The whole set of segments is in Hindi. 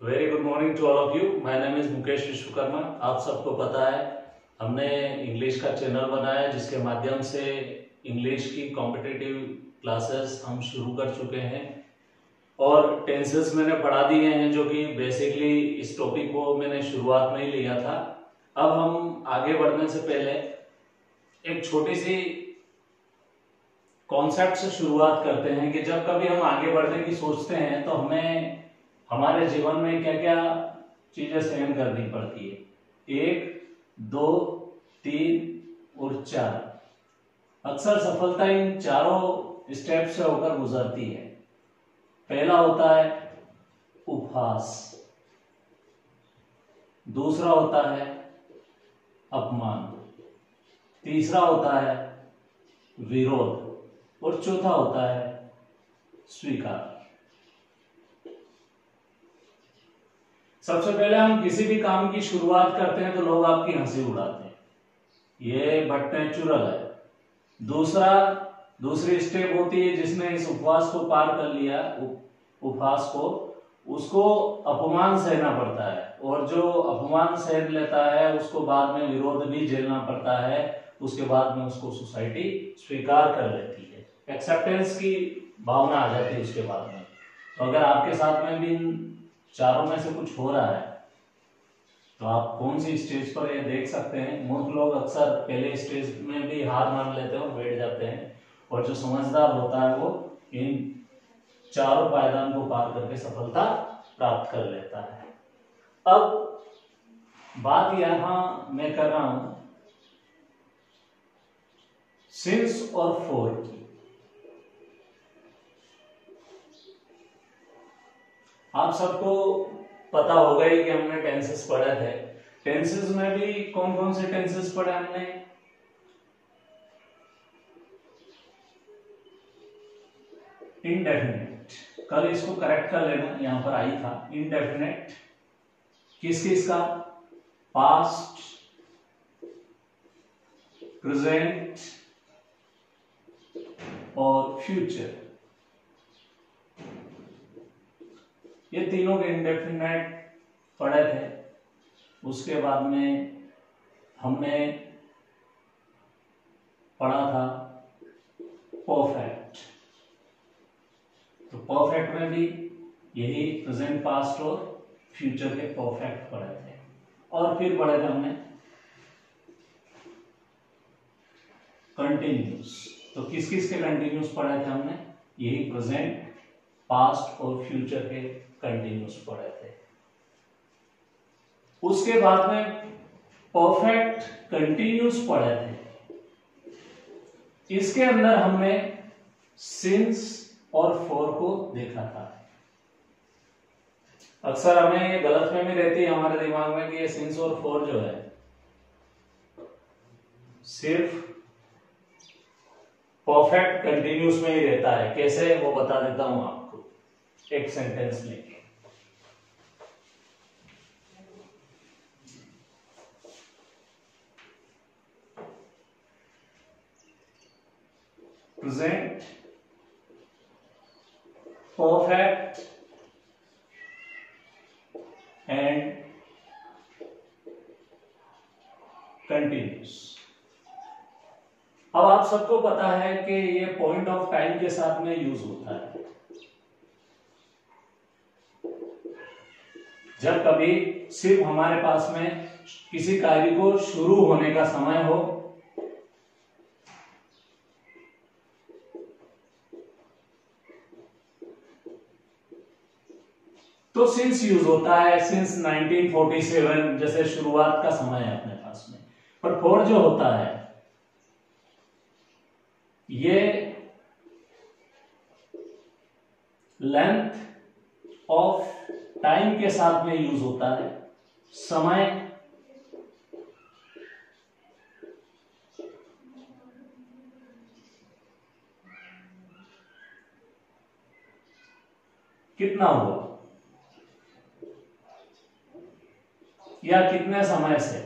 Very good morning to all of you. My name is Mukesh Vishwakarma. आप सबको पता है हमने इंग्लिश का चैनल बनाया जिसके माध्यम से इंग्लिश की कॉम्पिटिटिव क्लासेस हम शुरू कर चुके हैं और टेंसेस मैंने पढ़ा दिए हैं जो कि बेसिकली इस टॉपिक को मैंने शुरुआत में ही लिया था। अब हम आगे बढ़ने से पहले एक छोटी सी कॉन्सेप्ट से शुरुआत करते हैं कि जब कभी हम आगे बढ़ने की सोचते हैं तो हमें हमारे जीवन में क्या क्या चीजें सहन करनी पड़ती है। 1, 2, 3 और 4। अक्सर सफलता इन चारों स्टेप से होकर गुजरती है। पहला होता है उपहास, दूसरा होता है अपमान, तीसरा होता है विरोध और चौथा होता है स्वीकार। सबसे पहले हम किसी भी काम की शुरुआत करते हैं तो लोग आपकी हंसी उड़ाते हैं, ये बट नेचुरल है। दूसरी स्टेप होती है जिसने इस उपवास को पार कर लिया, उपहास को, उसको अपमान सहना पड़ता है और जो अपमान सह लेता है उसको बाद में विरोध भी झेलना पड़ता है। उसके बाद में उसको सोसाइटी स्वीकार कर लेती है, एक्सेप्टेंस की भावना आ जाती है उसके बाद में। तो अगर आपके साथ में भी इन चारों में से कुछ हो रहा है तो आप कौन सी स्टेज पर ये देख सकते हैं। मूर्ख लोग अक्सर पहले स्टेज में भी हार मान लेते हैं और बैठ जाते हैं, और जो समझदार होता है वो इन चारों पायदान को पार करके सफलता प्राप्त कर लेता है। अब बात यहां मैं कर रहा हूं सिंस और फॉर की। आप सबको पता होगा ही कि हमने टेंसेस पढ़े थे। टेंसेस में भी कौन कौन से टेंसेस पढ़े हमने? इनडेफिनेट, कल इसको करेक्ट कर लेना, यहां पर आई था इनडेफिनेट। किस किस का? पास्ट, प्रेजेंट और फ्यूचर। ये तीनों के इंडेफिनेट पढ़े थे। उसके बाद में हमने पढ़ा था परफेक्ट। तो परफेक्ट में भी यही प्रेजेंट, पास्ट और फ्यूचर के परफेक्ट पढ़े थे। और फिर पढ़े थे हमने कंटिन्यूस। तो किस किस के कंटिन्यूस पढ़े थे हमने? यही प्रेजेंट, पास्ट और फ्यूचर के कंटिन्यूस पढ़े थे। उसके बाद में परफेक्ट कंटिन्यूस पढ़े थे। इसके अंदर हमने सिंस और फॉर को देखा था। अक्सर हमें ये गलतफहमी रहती है हमारे दिमाग में कि ये सिंस और फॉर जो है सिर्फ परफेक्ट कंटिन्यूस में ही रहता है। कैसे, वो बता देता हूं आपको एक सेंटेंस लेके। Present, perfect and continuous. अब आप सबको पता है कि ये पॉइंट ऑफ टाइम के साथ में यूज होता है। जब कभी सिर्फ हमारे पास में किसी कार्य को शुरू होने का समय हो, तो सिंस यूज होता है। सिंस 1947 जैसे शुरुआत का समय है अपने पास में। पर फॉर जो होता है ये लेंथ ऑफ टाइम के साथ में यूज होता है। समय कितना हुआ या कितने समय से,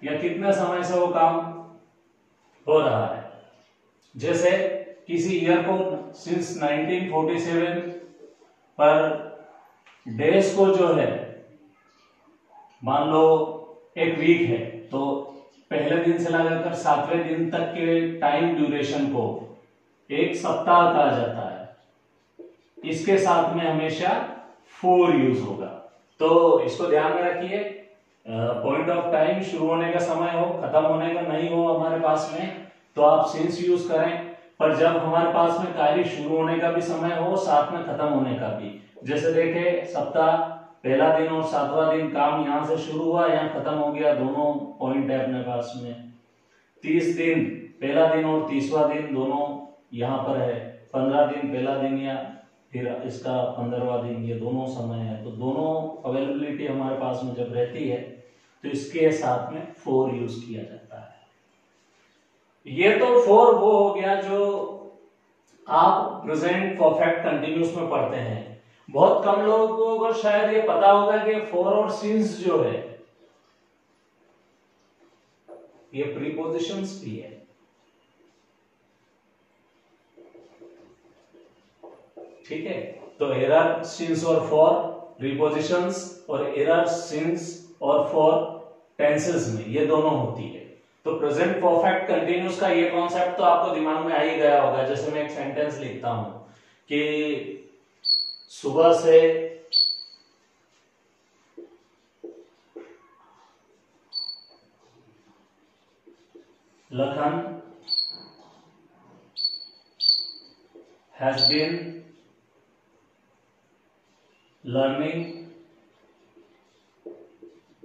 या कितने समय से वो काम हो रहा है। जैसे किसी ईयर को सिंस 1947 पर डेज को जो है, मान लो एक वीक है तो पहले दिन से लगाकर 7वें दिन तक के टाइम ड्यूरेशन को एक सप्ताह कहा जाता है। इसके साथ में हमेशा 4 यूज होगा, तो इसको ध्यान में रखिए। पॉइंट ऑफ टाइम शुरू होने का समय हो, खत्म होने का नहीं हो हमारे पास में, तो आप सिंस यूज करें। पर जब हमारे पास में कार्य शुरू होने का भी समय हो, साथ में खत्म होने का भी, जैसे देखे सप्ताह पहला दिन और 7वां दिन काम यहां से शुरू हुआ, यहां खत्म हो गया, दोनों पॉइंट है अपने पास में। 30 दिन पहला दिन और 30वां दिन दोनों यहां पर है। 15 दिन पहला दिन या फिर इसका 15वां दिन, ये दोनों समय है। तो दोनों अवेलेबिलिटी हमारे पास में जब रहती है तो इसके साथ में 4 यूज किया जाता है। ये तो 4 वो हो गया जो आप प्रेजेंट परफेक्ट कंटिन्यूस में पढ़ते हैं। बहुत कम लोगों को शायद ये पता होगा कि 4 और सिंस जो है ये प्रीपोजिशंस भी है। ठीक है, तो एरर, सिंस और फॉर प्रीपोजिशंस, और एरर, सिंस और फॉर टेंसेस में ये दोनों होती है। तो प्रेजेंट परफेक्ट कंटिन्यूस का ये कॉन्सेप्ट तो आपको दिमाग में आ ही गया होगा। जैसे मैं एक सेंटेंस लिखता हूं कि सुबह से Lakhan has been learning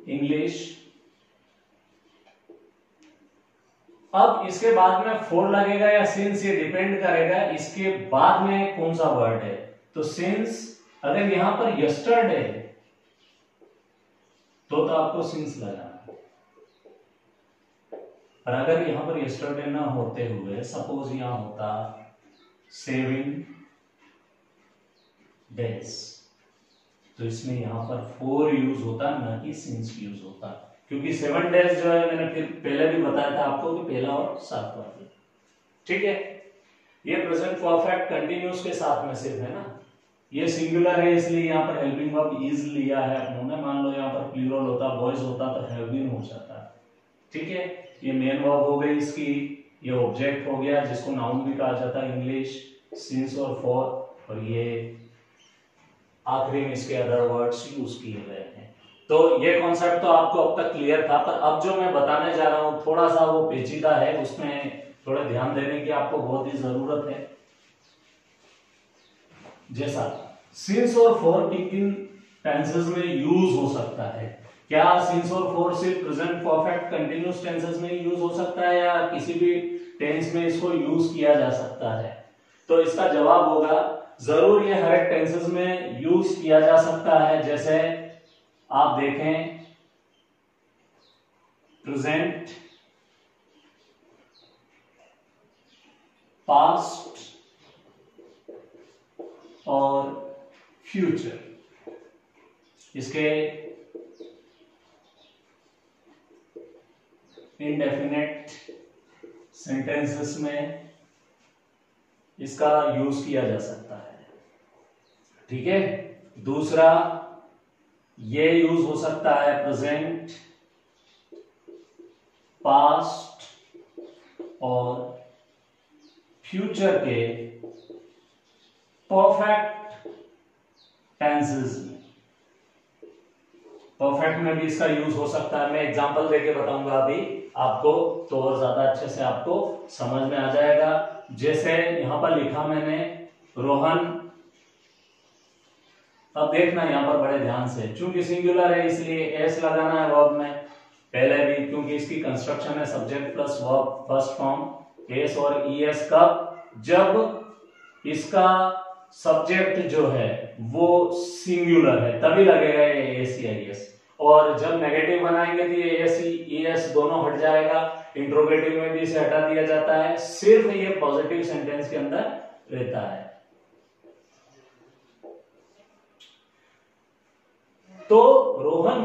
English। अब इसके बाद में फोर लगेगा या सिंस, ये डिपेंड करेगा इसके बाद में कौन सा वर्ड है। तो सिंस अगर यहां पर यस्टरडे है तो आपको सिंस लगाना है, और अगर यहां पर यस्टरडे ना होते हुए सपोज यहां होता 7 डेज, तो इसमें यहां पर 4 यूज होता, ना कि सिंस यूज होता। क्योंकि 7 डेज जो है मैंने फिर पहले भी बताया था आपको कि पहला और 7वां दिन। ठीक है, ये प्रेजेंट परफेक्ट कंटिन्यूस के साथ में सिर्फ है ना, ये सिंगुलर है इसलिए यहाँ पर हेल्पिंग वर्ब इज लिया है अपनों ने। मान लो यहाँ पर प्लूरल होता, बॉयज होता तो हैव बीन हो जाता। ठीक है, ये मेन वर्ब हो गई इसकी, ये ऑब्जेक्ट हो गया जिसको नाउन भी कहा जाता है इंग्लिश, सिंस और फॉर, और ये आखिरी में इसके अदर वर्ड्स यूज किए गए हैं। तो ये कॉन्सेप्ट तो आपको अब तक क्लियर था, पर अब जो मैं बताने जा रहा हूं थोड़ा सा वो पेचीदा है, उसमें थोड़ा ध्यान देने की आपको बहुत ही जरूरत है। जैसा सिंस और फॉर किन टेंसेस में यूज हो सकता है? क्या सिंस और फॉर सिर्फ प्रेजेंट परफेक्ट कंटिन्यूअस टेंसेस में यूज हो सकता है या किसी भी टेंस में इसको यूज किया जा सकता है? तो इसका जवाब होगा जरूर ये हर एक टेंसेस में यूज किया जा सकता है। जैसे आप देखें प्रेजेंट, पास्ट और फ्यूचर, इसके इनडेफिनेट सेंटेंसेस में इसका यूज किया जा सकता है। ठीक है, दूसरा ये यूज हो सकता है प्रेजेंट, पास्ट और फ्यूचर के परफेक्ट टेंसेस में। परफेक्ट में भी इसका यूज हो सकता है। मैं एग्जांपल देके बताऊंगा अभी आपको, तो और ज्यादा अच्छे से आपको समझ में आ जाएगा। जैसे यहां पर लिखा मैंने रोहन, अब देखना यहां पर बड़े ध्यान से, चूंकि सिंगुलर है इसलिए एस लगाना है वर्ब में पहले भी, क्योंकि इसकी कंस्ट्रक्शन है subject plus verb first form S और ईएस। कब? जब इसका सब्जेक्ट जो है वो सिंगुलर है तभी लगेगा ये एस या ईएस, और जब नेगेटिव बनाएंगे तो ये एस ईएस दोनों हट जाएगा। इंट्रोगेटिव में भी इसे हटा दिया जाता है, सिर्फ ये पॉजिटिव सेंटेंस के अंदर रहता है। तो रोहन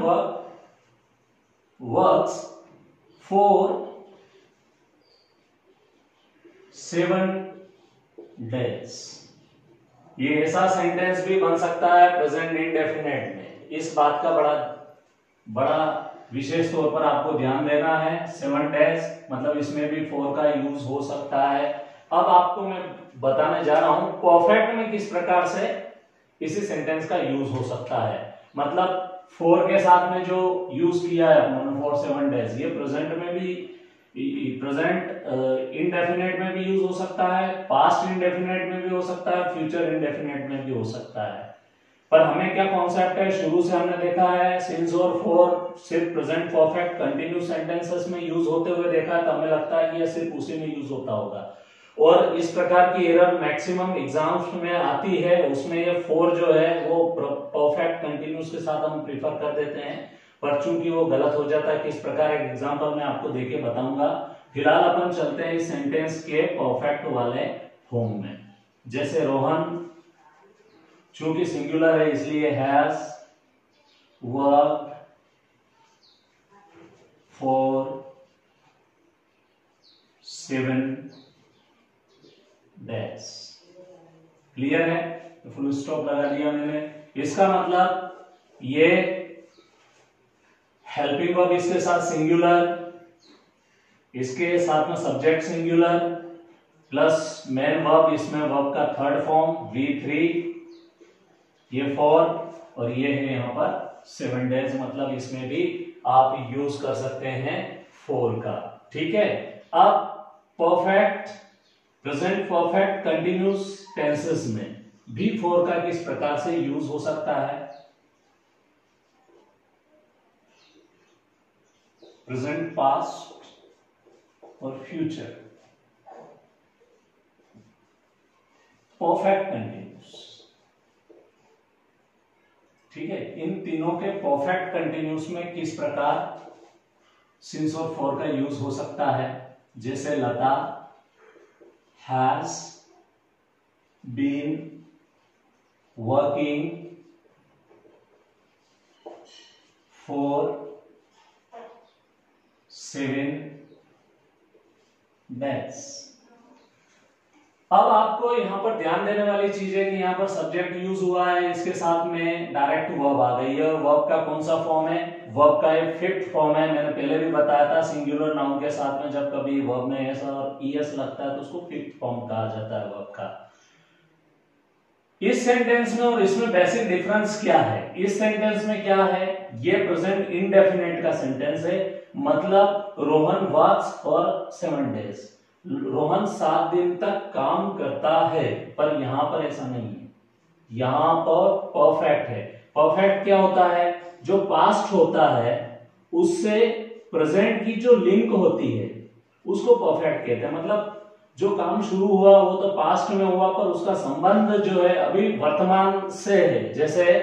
वर्क्स फॉर 7 डेज। ये ऐसा सेंटेंस भी बन सकता है प्रेजेंट इंडेफिनेट में। इस बात का बड़ा विशेष तौर पर आपको ध्यान देना है। 7 डेज मतलब इसमें भी फॉर का यूज हो सकता है। अब आपको मैं बताने जा रहा हूं परफेक्ट में किस प्रकार से इसी सेंटेंस का यूज हो सकता है। मतलब फॉर के साथ में जो यूज किया है उन्होंने फॉर 7 डेज, ये प्रेजेंट में भी, प्रेजेंट इंडेफिनेट में भी यूज हो सकता है, पास्ट इंडेफिनेट में भी हो सकता है, फ्यूचर इंडेफिनेट में भी हो सकता है। पर हमें क्या कॉन्सेप्ट है, शुरू से हमने देखा है सिंस और फॉर सिर्फ प्रेजेंट परफेक्ट कंटिन्यूस सेंटेंसेस में यूज होते हुए देखा है, तो हमें लगता है कि यह सिर्फ उसी में यूज होता होगा। और इस प्रकार की एरर मैक्सिमम एग्जाम्स में आती है, उसमें ये फॉर जो है वो परफेक्ट कंटिन्यूस के साथ हम प्रीफर कर देते हैं, पर चूंकि वो गलत हो जाता है। किस प्रकार, एक एग्जांपल मैं आपको देके बताऊंगा। फिलहाल अपन चलते हैं इस सेंटेंस के परफेक्ट वाले फॉर्म में। जैसे रोहन, चूंकि सिंगुलर है इसलिए has work for 7 days. Clear है, तो फुल स्टॉप लगा दिया मैंने। इसका मतलब ये हेल्पिंग वर्ब इसके साथ सिंगुलर, इसके साथ में subject singular plus main verb, इसमें वर्ब का थर्ड फॉर्म V3, ये फॉर, और ये है यहां पर 7 डेज। मतलब इसमें भी आप यूज कर सकते हैं फॉर का। ठीक है, अब perfect, present perfect continuous tenses में भी फॉर का किस प्रकार से यूज हो सकता है। प्रेजेंट, पास्ट और फ्यूचर, परफेक्ट कंटिन्यूस। ठीक है, इन तीनों के परफेक्ट कंटिन्यूस में किस प्रकार सिंस और फॉर का यूज हो सकता है। जैसे Lata has been working for 7 days. अब आपको यहां पर ध्यान देने वाली चीज है कि यहां पर सब्जेक्ट यूज हुआ है, इसके साथ में डायरेक्ट वर्ब आ गई है। वर्ब का कौन सा फॉर्म है, वर्ब का एक फिफ्थ फॉर्म है। मैंने पहले भी बताया था सिंगुलर नाउन के साथ में जब कभी वर्ब में एस और ईएस लगता है तो उसको फिफ्थ फॉर्म कहा जाता है वर्ब का। इस सेंटेंस में और इसमें बेसिक डिफरेंस क्या है। इस सेंटेंस में क्या है, ये प्रेजेंट इंडेफिनेट का सेंटेंस है। मतलब Rohan works for 7 days, Rohan 7 दिन तक काम करता है, पर यहां पर ऐसा नहीं है। यहां पर परफेक्ट है। परफेक्ट क्या होता है, जो पास्ट होता है उससे प्रेजेंट की जो लिंक होती है उसको परफेक्ट कहते हैं। मतलब जो काम शुरू हुआ वो तो पास्ट में हुआ, पर उसका संबंध जो है अभी वर्तमान से है। जैसे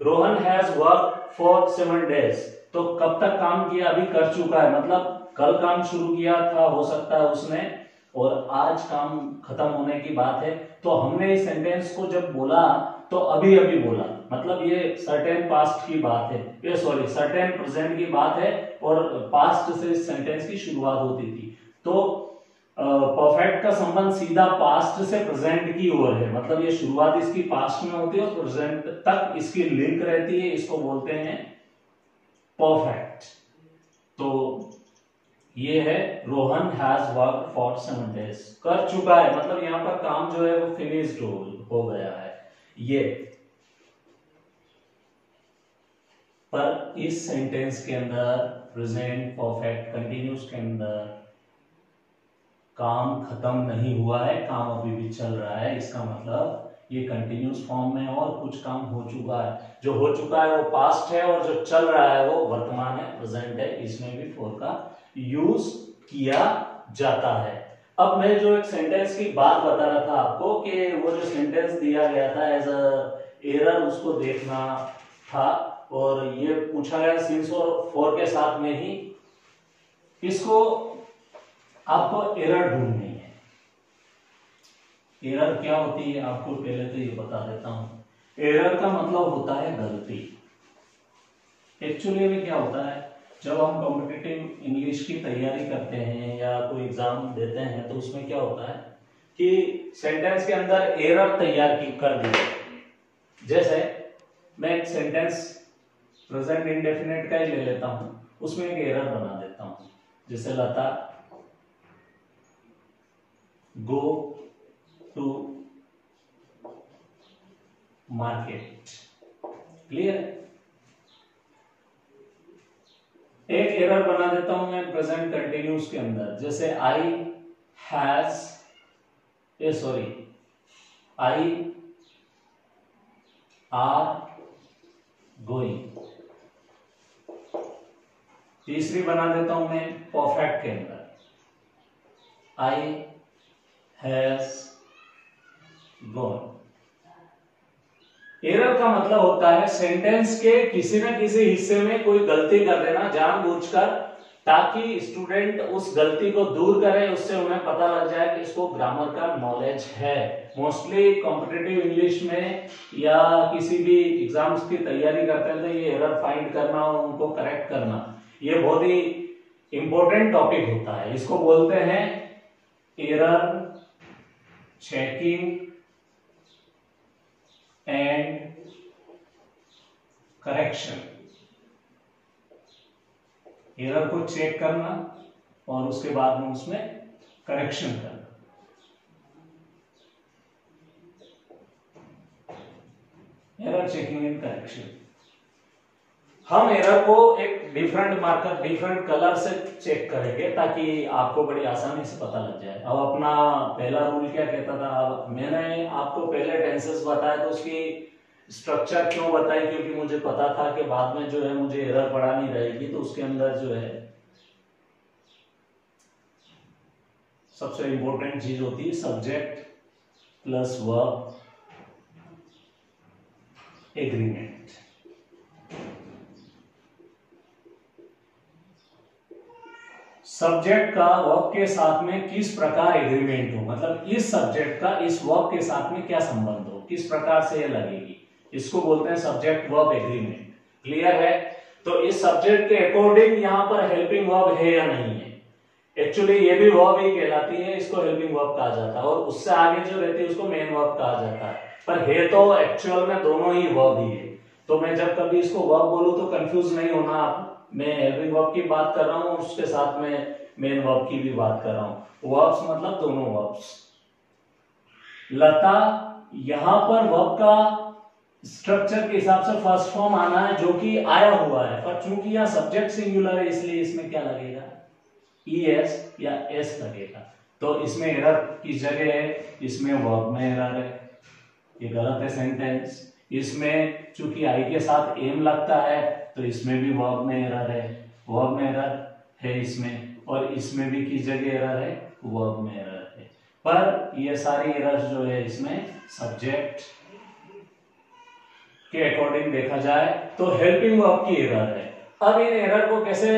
Rohan has work for 7 days, तो कब तक काम किया, अभी कर चुका है। मतलब कल काम शुरू किया था हो सकता है उसने, और आज काम खत्म होने की बात है। तो हमने इस सेंटेंस को जब बोला तो अभी अभी बोला, मतलब ये सर्टेन पास्ट की बात है, ये सॉरी सर्टेन प्रेजेंट की बात है, और पास्ट से इस सेंटेंस की शुरुआत होती थी। तो परफेक्ट का संबंध सीधा पास्ट से प्रेजेंट की ओर है। मतलब ये शुरुआत इसकी पास्ट में होती है और प्रेजेंट तक इसकी लिंक रहती है, इसको बोलते हैं परफेक्ट। तो ये है Rohan has work for 7 days, कर चुका है, मतलब यहां पर काम जो है वो फिनिश्ड हो गया है ये। पर इस सेंटेंस के अंदर प्रेजेंट परफेक्ट कंटिन्यूस के अंदर काम खत्म नहीं हुआ है, काम अभी भी चल रहा है। इसका मतलब ये कंटिन्यूस फॉर्म में और कुछ काम हो चुका है। जो हो चुका है वो पास्ट है और जो चल रहा है वो वर्तमान है, प्रेजेंट है। इसमें भी फॉर का यूज किया जाता है। अब मैं जो एक सेंटेंस की बात बता रहा था आपको कि वो जो सेंटेंस दिया गया था एज अ एरर, उसको देखना था, और ये पूछा गया सिंस और फॉर के साथ में ही, इसको आपको एरर ढूंढनी है। एरर क्या होती है आपको पहले तो ये बता देता हूं। एरर का मतलब होता है गलती। एक्चुअली में क्या होता है, जब हम कॉम्पिटिटिव इंग्लिश की तैयारी करते हैं या कोई एग्जाम देते हैं तो उसमें क्या होता है कि सेंटेंस के अंदर एरर तैयार कर दिया। जैसे मैं एक सेंटेंस प्रेजेंट इंडेफिनिट का ही ले लेता हूं, उसमें एक एरर बना देता हूं। जैसे लता गो टू मार्केट। क्लियर है? एक एरर बना देता हूं मैं प्रेजेंट कंटिन्यूस के अंदर। जैसे आई आर गोइंग। तीसरी बना देता हूं मैं परफेक्ट के अंदर, आई हैज गॉन। एरर का मतलब होता है सेंटेंस के किसी न किसी हिस्से में कोई गलती कर देना जानबूझकर, ताकि स्टूडेंट उस गलती को दूर करे, उससे उन्हें पता लग जाए कि इसको ग्रामर का नॉलेज है। मोस्टली कॉम्पिटिटिव इंग्लिश में या किसी भी एग्जाम्स की तैयारी करते हैं तो ये एरर फाइंड करना और उनको करेक्ट करना ये बहुत ही इंपॉर्टेंट टॉपिक होता है। इसको बोलते हैं error checking and correction. Error को चेक करना और उसके बाद में उसमें करेक्शन करना। Error checking and correction. हम एरर को एक डिफरेंट मार्कर डिफरेंट कलर से चेक करेंगे ताकि आपको बड़ी आसानी से पता लग जाए। अब अपना पहला रूल क्या कहता था, मैंने आपको पहले टेंसेस बताया तो उसकी स्ट्रक्चर क्यों बताई, क्योंकि मुझे पता था कि बाद में जो है मुझे एरर पढ़ानी रहेगी, तो उसके अंदर जो है सबसे इंपॉर्टेंट चीज होती है subject plus verb agreement. Subject का वर्ब के साथ में किस प्रकार एग्रीमेंट हो, मतलब इस सब्जेक्ट का इस वर्ब के साथ में क्या संबंध हो, किस प्रकार से ये लगेगी, इसको बोलते हैं सब्जेक्ट वर्ब एग्रीमेंट। क्लियर है? तो इस सब्जेक्ट के अकॉर्डिंग यहां पर हेल्पिंग वर्ब है या नहीं है। एक्चुअली ये भी वर्ब ही कहलाती है, इसको हेल्पिंग वर्ब कहा जाता है, और उससे आगे जो रहती है उसको मेन वर्ब कहा जाता है। पर है तो एक्चुअल में दोनों ही वर्ब ही है। तो मैं जब कभी इसको वर्ब बोलूं तो कंफ्यूज नहीं होना आप, मैं हेल्पिंग वर्ब की बात कर रहा हूं, उसके साथ में मेन वर्ब की भी बात कर रहा हूं। वर्ब्स मतलब दोनों वर्ब्स। लता यहां पर वर्ब का स्ट्रक्चर के हिसाब से फर्स्ट फॉर्म आना है जो कि आया हुआ है, पर चूंकि यहां सब्जेक्ट सिंगुलर है इसलिए इसमें क्या लगेगा, es या s लगेगा। तो इसमें एरर किस जगह है, इसमें वर्ब में एरर है, ये गलत है सेंटेंस। इसमें चूंकि आई के साथ एम लगता है तो इसमें भी वर्ब में एरर है, वर्ब में एरर है इसमें, और इसमें भी किस जगह एरर है, वर्ब में एरर है। पर ये सारी एरर्स जो है इसमें सब्जेक्ट के अकॉर्डिंग देखा जाए तो हेल्पिंग वर्ब की एरर है। अब इन एरर को कैसे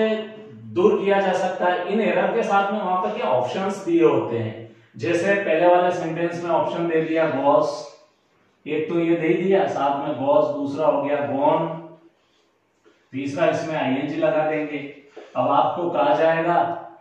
दूर किया जा सकता है, इन एरर के साथ में वहां पर क्या ऑप्शंस दिए होते हैं। जैसे पहले वाले सेंटेंस में ऑप्शन दे दिया गॉस, एक तो ये दे दिया, साथ में गॉस, दूसरा हो गया गॉन, तीसरा इसमें आईएनजी लगा देंगे। अब आपको कहा जाएगा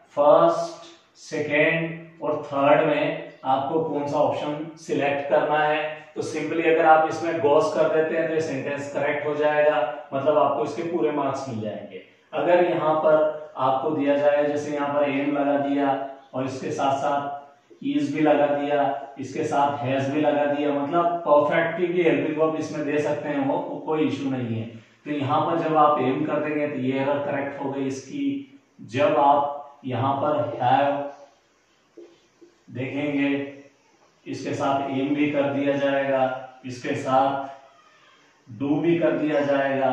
फर्स्ट, सेकेंड और थर्ड में आपको कौन सा ऑप्शन सिलेक्ट करना है। तो सिंपली अगर आप इसमें गॉस कर देते हैं तो ये सेंटेंस करेक्ट हो जाएगा, मतलब आपको इसके पूरे मार्क्स मिल जाएंगे। अगर यहाँ पर आपको दिया जाए, जैसे यहाँ पर एम लगा दिया और इसके साथ साथ इज भी लगा दिया, इसके साथ हैज भी लगा दिया, मतलब परफेक्ट की भी हेल्पिंग वर्ब इसमें दे सकते हैं, वो कोई इशू नहीं है। तो यहाँ पर जब आप एम कर देंगे तो ये एरर करेक्ट हो गई इसकी। जब आप यहाँ पर हैव देखेंगे, इसके साथ एम भी कर दिया जाएगा, इसके साथ डू भी कर दिया जाएगा।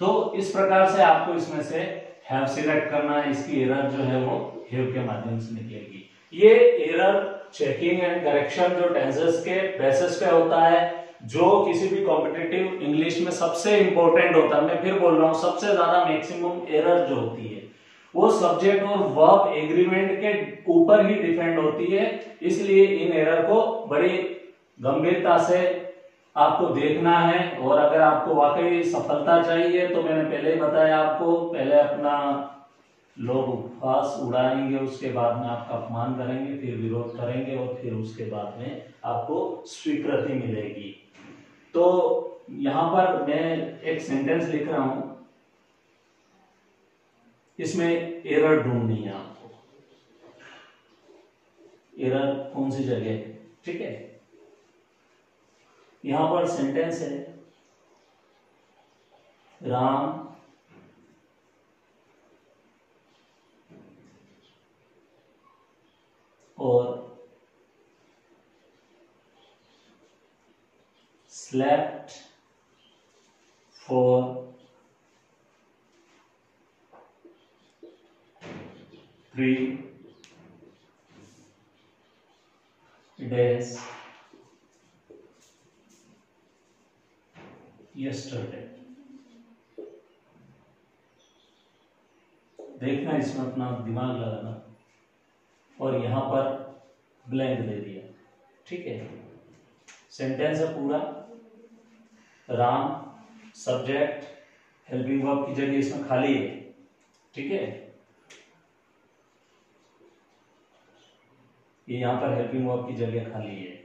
तो इस प्रकार से आपको इसमें से हैव सिलेक्ट करना है, इसकी एरर जो है वो हैव के माध्यम से निकलेगी। ये एरर चेकिंग एंड करेक्शन जो टेंसेस के बेसिस पे होता है, जो किसी भी कॉम्पिटिटिव इंग्लिश में सबसे इंपॉर्टेंट होता है। मैं फिर बोल रहा हूं, सबसे ज्यादा मैक्सिमम एरर जो होती है वो सब्जेक्ट और वर्ब एग्रीमेंट के ऊपर ही डिपेंड होती है। इसलिए इन एरर को बड़ी गंभीरता से आपको देखना है, और अगर आपको वाकई सफलता चाहिए तो मैंने पहले ही बताया आपको, पहले अपना लोग उपहास उड़ाएंगे, उसके बाद में आपका अपमान करेंगे, फिर विरोध करेंगे और फिर उसके बाद में आपको स्वीकृति मिलेगी। तो यहां पर मैं एक सेंटेंस लिख रहा हूं, इसमें एरर ढूंढनी है आपको। एरर कौन सी जगह है, ठीक है। यहां पर सेंटेंस है राम और slept for 3 days yesterday। देखना, इसमें अपना दिमाग लगाना और यहां पर ब्लैंक दे दिया, ठीक है। सेंटेंस है पूरा, राम सब्जेक्ट, हेल्पिंग वर्ब की जगह इसमें खाली है, ठीक है। ये यहां पर हेल्पिंग वर्ब की जगह खाली है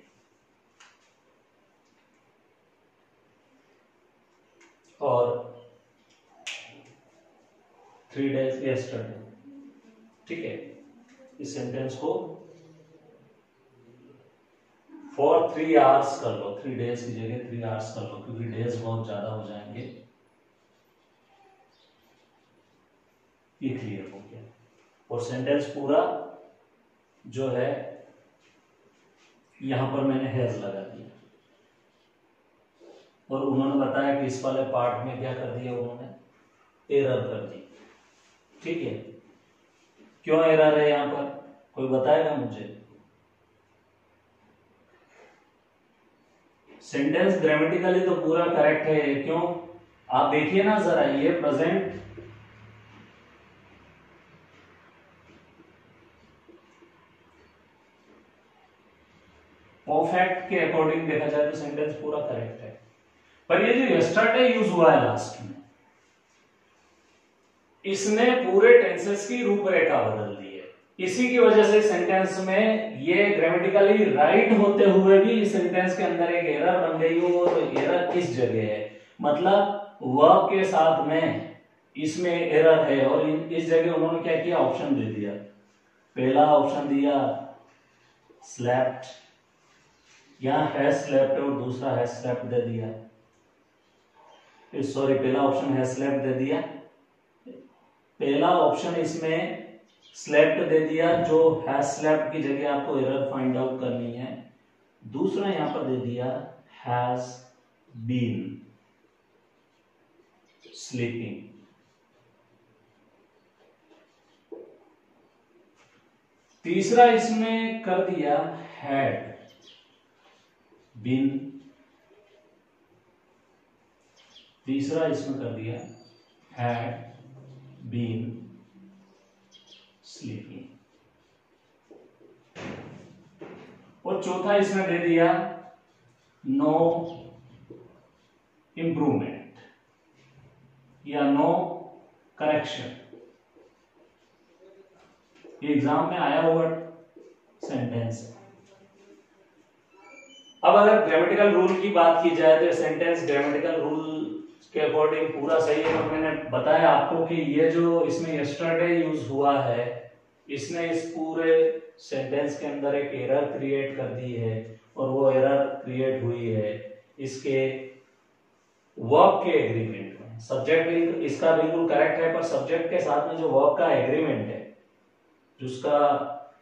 और 3 days yesterday, ठीक है। इस सेंटेंस को फॉर 3 hours कर लो, 3 days की जगह 3 hours कर लो, क्योंकि डेज बहुत ज्यादा हो जाएंगे। ये क्लियर हो गया। और सेंटेंस पूरा जो है यहां पर मैंने हैज लगा दिया और उन्होंने बताया कि इस वाले पार्ट में क्या कर दिया, उन्होंने एरर कर दी, ठीक है। क्यों एरर है यहां पर, कोई बताएगा मुझे? सेंटेंस ग्रामेटिकली तो पूरा करेक्ट है, क्यों? आप देखिए ना जरा, ये प्रेजेंट परफेक्ट के अकॉर्डिंग देखा जाए तो सेंटेंस पूरा करेक्ट है, पर ये जो यस्टरडे यूज हुआ है लास्ट में, इसने पूरे टेंसेस की रूपरेखा बदल दी है। इसी की वजह से सेंटेंस में ये ग्रामेटिकली राइट होते हुए भी इस सेंटेंस के अंदर एक एरर बन गई हो, और एरर किस जगह है, मतलब वर्ब के साथ में इसमें एरर है और इस जगह उन्होंने क्या किया, ऑप्शन दे दिया। पहला ऑप्शन दिया स्लेप्ट, यहां हैज स्लेप्ट और दूसरा हैज स्लेप्ट दे दिया, सॉरी पहला ऑप्शन हैज स्लेप्ट दे दिया, पहला ऑप्शन इसमें स्लेप्ट दे दिया, जो हैज स्लेप्ट की जगह आपको एरर फाइंड आउट करनी है। दूसरा यहां पर दे दिया हैज बीन स्लीपिंग। तीसरा इसमें कर दिया हैड बीन, तीसरा इसमें कर दिया हैड बीन स्लीपिंग, और चौथा इसमें दे दिया नो इंप्रूवमेंट या नो करेक्शन। ये एग्जाम में आया हुआ सेंटेंस है। अब अगर ग्रामेटिकल रूल की बात की जाए तो सेंटेंस ग्रामेटिकल रूल के अकॉर्डिंग पूरा सही है, और मैंने बताया आपको कि ये जो इसमें यस्टरडे यूज हुआ है, इसने इस पूरे सेंटेंस के अंदर एक एरर क्रिएट कर दी है, और वो एरर क्रिएट हुई है इसके वर्ब के एग्रीमेंट में। सब्जेक्ट इसका बिल्कुल करेक्ट है, पर सब्जेक्ट के साथ में जो वर्ब का एग्रीमेंट है, जिसका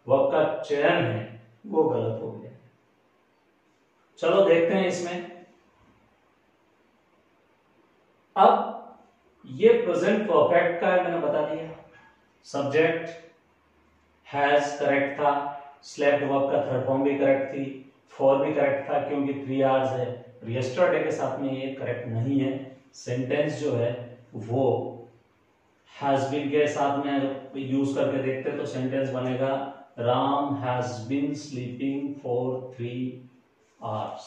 वर्ब का चयन है, वो गलत हो गया। चलो देखते हैं इसमें। अब ये प्रेजेंट परफेक्ट का मैंने बता दिया, सब्जेक्ट हैज करेक्ट था, स्लेप्ट वर्ब का थर्ड फॉर्म भी करेक्ट थी, फॉर भी करेक्ट था क्योंकि 3 आवर्स है। यस्टरडे के साथ में ये करेक्ट नहीं है। सेंटेंस जो है वो हैज बीन के साथ में यूज करके देखते तो सेंटेंस बनेगा Ram has been sleeping for 3 hours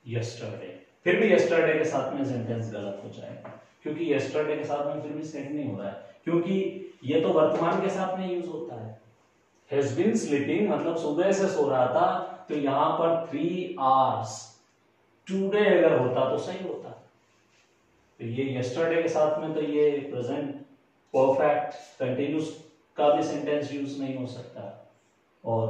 yesterday. फिर भी यस्टरडे के साथ में सेंटेंस गलत हो जाएगा, क्योंकि यस्टरडे के साथ में फिर भी सेट नहीं हो रहा है, क्योंकि ये तो वर्तमान के साथ में यूज होता है। हैज बीन स्लीपिंग मतलब सुबह से सो रहा था, तो यहां पर 3 hours टुडे अगर होता तो सही होता। तो ये यस्टरडे के साथ में तो ये प्रेजेंट परफेक्ट कंटिन्यूस का भी सेंटेंस यूज नहीं हो सकता, और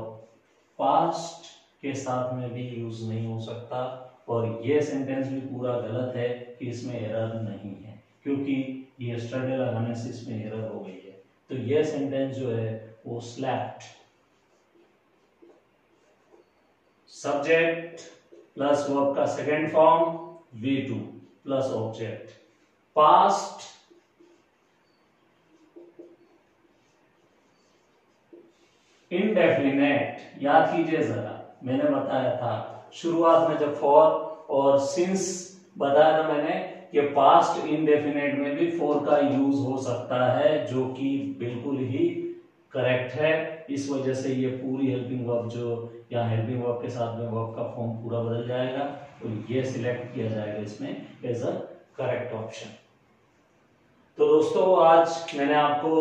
पास्ट के साथ में भी यूज नहीं हो सकता। और ये सेंटेंस भी पूरा गलत है कि इसमें एरर नहीं है, क्योंकि यस्टरडे लगाने से इसमें एरर हो गई है। तो ये सेंटेंस जो है वो स्लैप्ड, सब्जेक्ट प्लस वर्ब का second form V2 plus object, past indefinite. याद कीजिए जरा, मैंने बताया था शुरुआत में जब फॉर और सिंस बताया था मैंने कि पास्ट इंडेफिनेट में भी फॉर का यूज हो सकता है, जो कि बिल्कुल ही करेक्ट है। इस वजह से ये पूरी हेल्पिंग वर्ब जो या हेल्पिंग वर्ब के साथ में वर्ब का फॉर्म पूरा बदल जाएगा, तो ये सिलेक्ट किया जाएगा इसमें एज अ करेक्ट ऑप्शन। तो दोस्तों आज मैंने आपको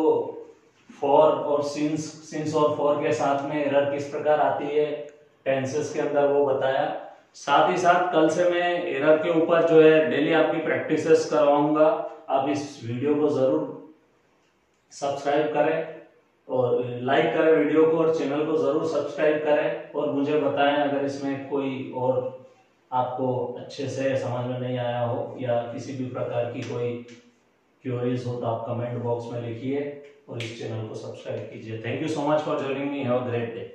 फॉर और सिंस और फॉर के साथ में एरर किस प्रकार आती है टेंसेस के अंदर वो बताया। साथ ही साथ कल से मैं एरर के ऊपर जो है डेली आपकी प्रैक्टिसेस करवाऊंगा। आप इस वीडियो को जरूर सब्सक्राइब करें और लाइक करें वीडियो को, और चैनल को जरूर सब्सक्राइब करें, और मुझे बताएं अगर इसमें कोई और आपको अच्छे से समझ में नहीं आया हो या किसी भी प्रकार की कोई क्वेरीज हो तो आप कमेंट बॉक्स में लिखिए, और इस चैनल को सब्सक्राइब कीजिए। Thank you so much for joining me, have a great day.